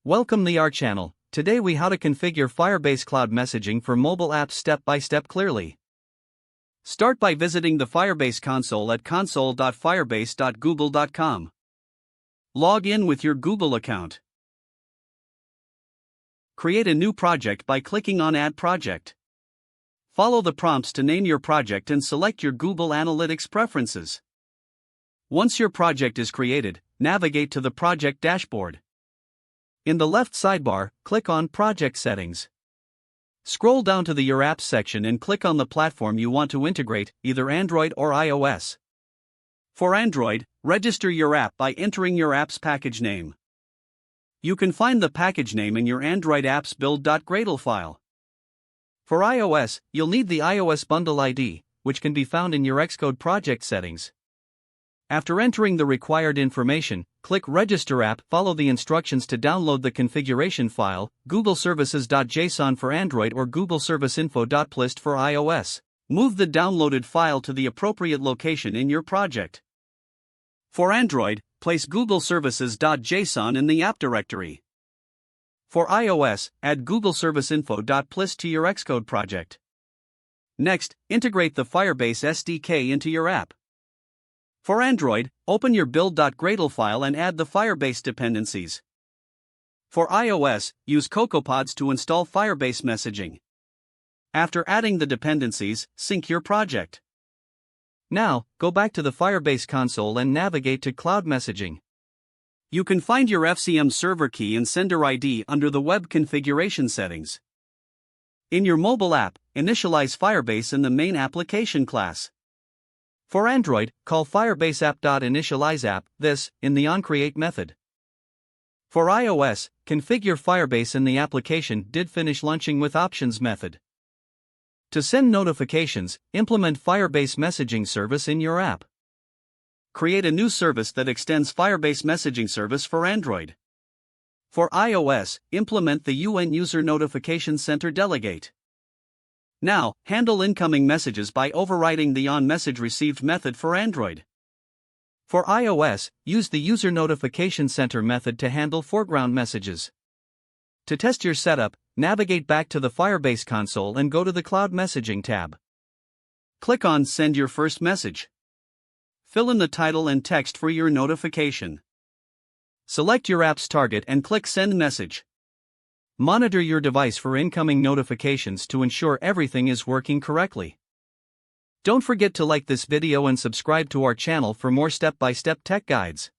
Welcome to our channel. Today we how to configure Firebase Cloud Messaging for mobile apps step by step clearly. Start by visiting the Firebase console at console.firebase.google.com. Log in with your Google account. Create a new project by clicking on Add Project. Follow the prompts to name your project and select your Google Analytics preferences. Once your project is created, navigate to the project dashboard. In the left sidebar, click on Project Settings. Scroll down to the Your Apps section and click on the platform you want to integrate, either Android or iOS. For Android, register your app by entering your app's package name. You can find the package name in your Android apps build.gradle file. For iOS, you'll need the iOS bundle ID, which can be found in your Xcode project settings. After entering the required information, click Register App. Follow the instructions to download the configuration file, googleservices.json for Android or googleserviceinfo.plist for iOS. Move the downloaded file to the appropriate location in your project. For Android, place googleservices.json in the app directory. For iOS, add googleserviceinfo.plist to your Xcode project. Next, integrate the Firebase SDK into your app. For Android, open your build.gradle file and add the Firebase dependencies. For iOS, use CocoaPods to install Firebase Messaging. After adding the dependencies, sync your project. Now, go back to the Firebase console and navigate to Cloud Messaging. You can find your FCM server key and sender ID under the Web Configuration settings. In your mobile app, initialize Firebase in the main application class. For Android, call Firebase app.initializeApp, this, in the onCreate method. For iOS, configure Firebase in the application didFinishLaunching with options method. To send notifications, implement Firebase messaging service in your app. Create a new service that extends Firebase messaging service for Android. For iOS, implement the UN User Notification Center delegate. Now, handle incoming messages by overriding the onMessageReceived method for Android. For iOS, use the User Notification Center method to handle foreground messages. To test your setup, navigate back to the Firebase console and go to the Cloud Messaging tab. Click on Send Your First Message. Fill in the title and text for your notification. Select your app's target and click Send Message. Monitor your device for incoming notifications to ensure everything is working correctly. Don't forget to like this video and subscribe to our channel for more step-by-step tech guides.